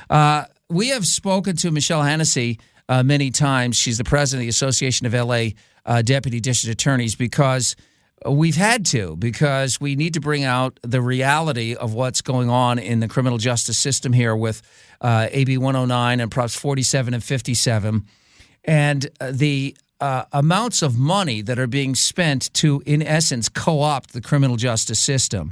We have spoken to Michele Hanisee many times. She's the president of the Association of L.A. Deputy District Attorneys because we've had to, because we need to bring out the reality of what's going on in the criminal justice system here with AB 109 and Props 47 and 57. And the amounts of money that are being spent to, in essence, co-opt the criminal justice system.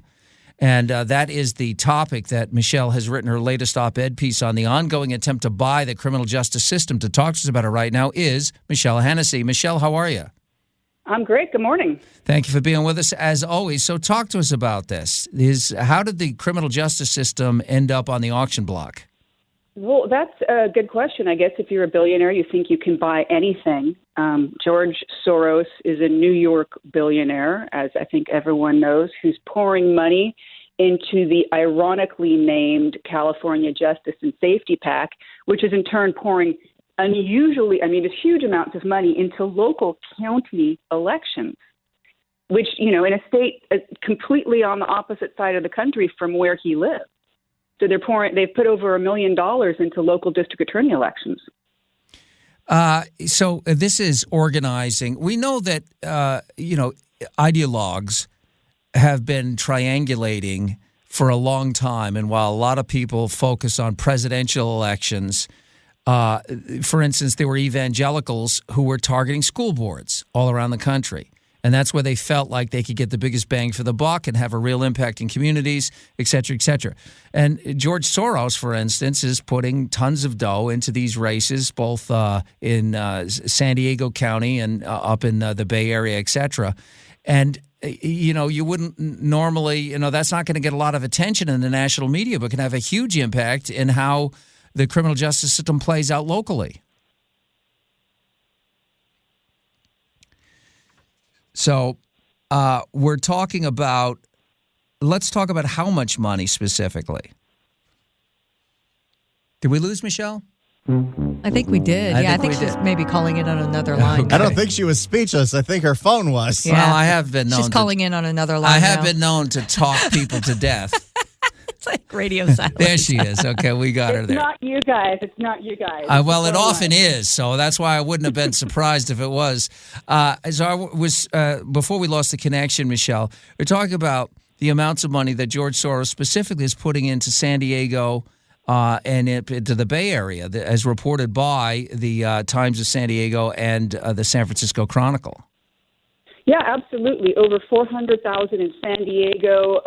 And that is the topic that Michele has written her latest op-ed piece on, the ongoing attempt to buy the criminal justice system. To talk to us about it right now is Michele Hanisee. Michele, how are you? I'm great. Good morning. Thank you for being with us, as always. So talk to us about this. How did the criminal justice system end up on the auction block? Well, that's a good question. I guess if you're a billionaire, you think you can buy anything. George Soros is a New York billionaire, as I think everyone knows, who's pouring money into the ironically named California Justice and Safety PAC, which is in turn pouring just huge amounts of money into local county elections, which, in a state completely on the opposite side of the country from where he lives. So they've put over $1 million into local district attorney elections. So this is organizing. We know that, ideologues have been triangulating for a long time. And while a lot of people focus on presidential elections, for instance, there were evangelicals who were targeting school boards all around the country. And that's where they felt like they could get the biggest bang for the buck and have a real impact in communities, et cetera, et cetera. And George Soros, for instance, is putting tons of dough into these races, both in San Diego County and up in the Bay Area, et cetera. And, you wouldn't normally, that's not going to get a lot of attention in the national media, but can have a huge impact in how the criminal justice system plays out locally. So let's talk about how much money specifically. Did we lose Michele? I think we did. I think she's maybe calling in on another line. Okay. I don't think she was speechless. I think her phone was. Yeah. Well, I have been known. She's calling in on another line. I have been known to talk people to death. It's like radio silence. There she is. Okay, we got her there. It's not you guys. Well, it often is, so that's why I wouldn't have been surprised if it was. So I was before we lost the connection, Michele, we're talking about the amounts of money that George Soros specifically is putting into San Diego and into the Bay Area, as reported by the Times of San Diego and the San Francisco Chronicle. Yeah, absolutely. Over 400,000 in San Diego,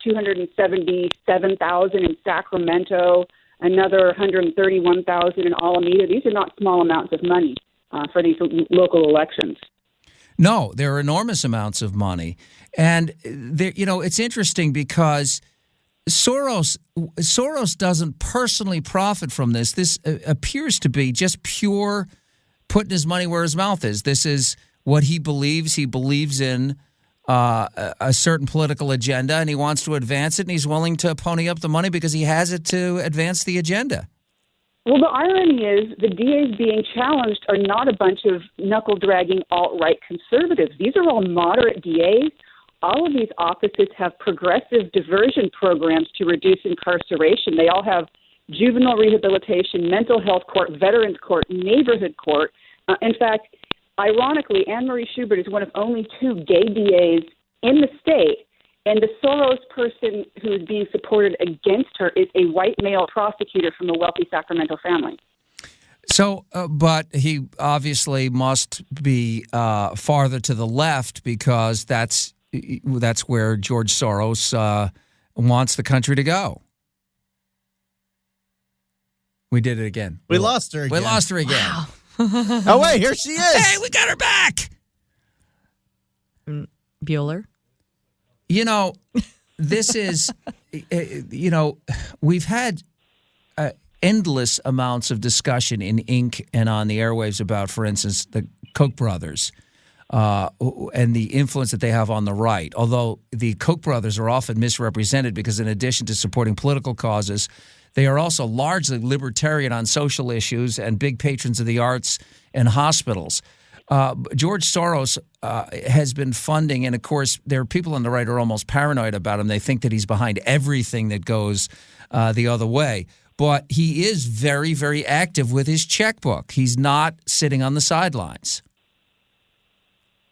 277,000 in Sacramento, another 131,000 in Alameda. These are not small amounts of money for these local elections. No, they're enormous amounts of money. And, it's interesting because Soros doesn't personally profit from this. This appears to be just pure putting his money where his mouth is. This is what he believes. He believes in a certain political agenda, and he wants to advance it, and he's willing to pony up the money because he has it to advance the agenda. Well, the irony is the DAs being challenged are not a bunch of knuckle-dragging alt-right conservatives. These are all moderate DAs. All of these offices have progressive diversion programs to reduce incarceration. They all have juvenile rehabilitation, mental health court, veterans court, neighborhood court. In fact, ironically, Anne Marie Schubert is one of only 2 gay DAs in the state, and the Soros person who is being supported against her is a white male prosecutor from a wealthy Sacramento family. So, but he obviously must be farther to the left because that's where George Soros wants the country to go. We did it again. We lost her again. Wow. Oh, wait, here she is. Hey, we got her back. Bueller? This is, we've had endless amounts of discussion in ink and on the airwaves about, for instance, the Koch brothers and the influence that they have on the right. Although the Koch brothers are often misrepresented because in addition to supporting political causes, they are also largely libertarian on social issues and big patrons of the arts and hospitals. George Soros has been funding, and of course, there are people on the right who are almost paranoid about him. They think that he's behind everything that goes the other way. but he is very, very active with his checkbook. He's not sitting on the sidelines.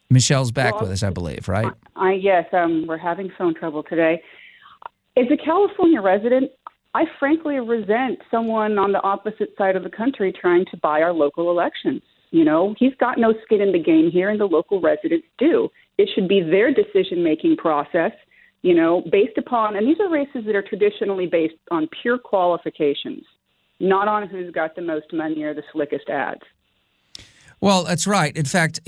Michelle's back with us, I believe, right? Yes, we're having phone trouble today. As a California resident, I frankly resent someone on the opposite side of the country trying to buy our local elections. You know, he's got no skin in the game here, and the local residents do. It should be their decision-making process, you know, based upon, and these are races that are traditionally based on pure qualifications, not on who's got the most money or the slickest ads. Well, that's right. In fact,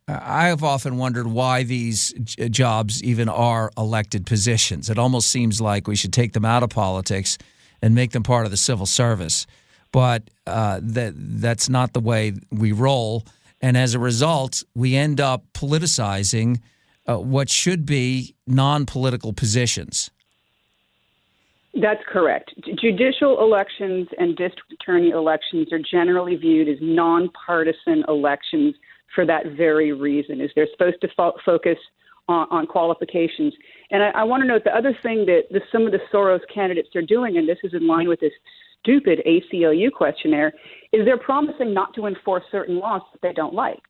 I have often wondered why these jobs even are elected positions. It almost seems like we should take them out of politics and make them part of the civil service. But that's not the way we roll. And as a result, we end up politicizing what should be non-political positions. That's correct. Judicial elections and district attorney elections are generally viewed as nonpartisan elections for that very reason, is they're supposed to focus on qualifications. And I want to note the other thing that some of the Soros candidates are doing, and this is in line with this stupid ACLU questionnaire, is they're promising not to enforce certain laws that they don't like.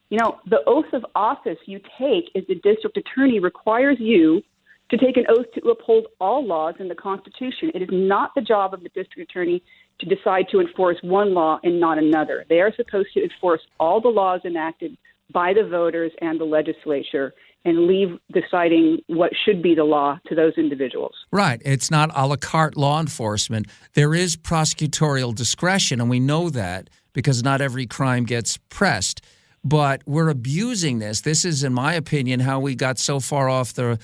You know, the oath of office you take as a district attorney requires you to take an oath to uphold all laws in the Constitution. It is not the job of the district attorney to decide to enforce one law and not another. They are supposed to enforce all the laws enacted by the voters and the legislature and leave deciding what should be the law to those individuals. Right. It's not a la carte law enforcement. There is prosecutorial discretion, and we know that because not every crime gets pressed. But we're abusing this. This is, in my opinion, how we got so far off the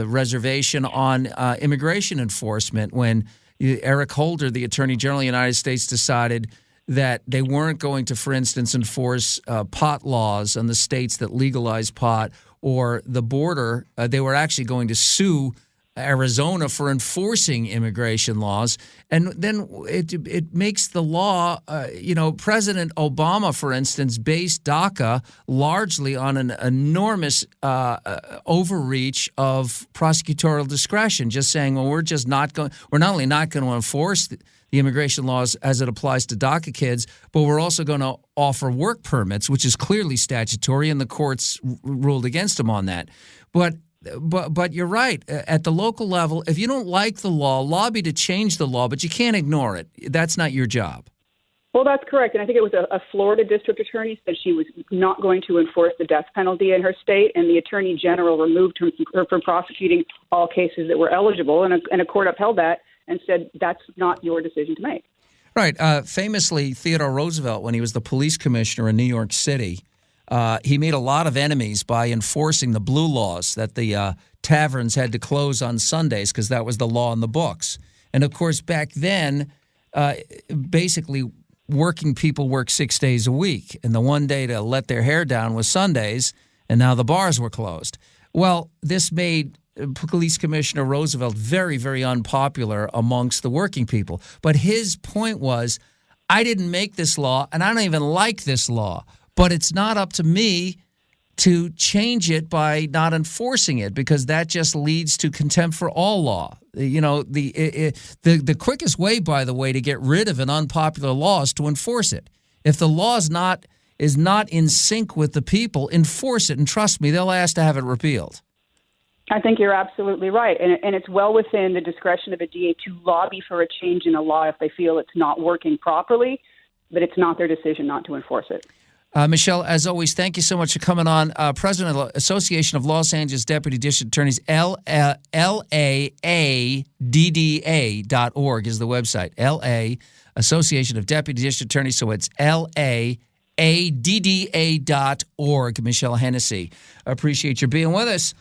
reservation on immigration enforcement when Eric Holder, the Attorney General of the United States, decided that they weren't going to, for instance, enforce pot laws on the states that legalize pot or the border. They were actually going to sue Arizona for enforcing immigration laws. And then it makes the law, President Obama, for instance, based DACA largely on an enormous overreach of prosecutorial discretion, just saying, well, we're not only not going to enforce the immigration laws as it applies to DACA kids, but we're also going to offer work permits, which is clearly statutory, and the courts ruled against him on that. But you're right. At the local level, if you don't like the law, lobby to change the law, but you can't ignore it. That's not your job. Well, that's correct. And I think it was a Florida district attorney said she was not going to enforce the death penalty in her state, and the attorney general removed her from prosecuting all cases that were eligible, and a court upheld that and said that's not your decision to make. Right. Famously, Theodore Roosevelt, when he was the police commissioner in New York City, he made a lot of enemies by enforcing the blue laws that the taverns had to close on Sundays because that was the law in the books. And, of course, back then, basically working people worked 6 days a week, and the one day to let their hair down was Sundays, and now the bars were closed. Well, this made Police Commissioner Roosevelt very, very unpopular amongst the working people. But his point was, I didn't make this law, and I don't even like this law. But it's not up to me to change it by not enforcing it, because that just leads to contempt for all law. You know, the quickest way, by the way, to get rid of an unpopular law is to enforce it. If the law is not in sync with the people, enforce it, and trust me, they'll ask to have it repealed. I think you're absolutely right, and it's well within the discretion of a DA to lobby for a change in a law if they feel it's not working properly, but it's not their decision not to enforce it. Michelle, as always, thank you so much for coming on. President of the Association of Los Angeles Deputy District Attorneys, LAADDA.org is the website. LA, Association of Deputy District Attorneys, so it's LAADDA.org. Michele Hanisee, appreciate you being with us.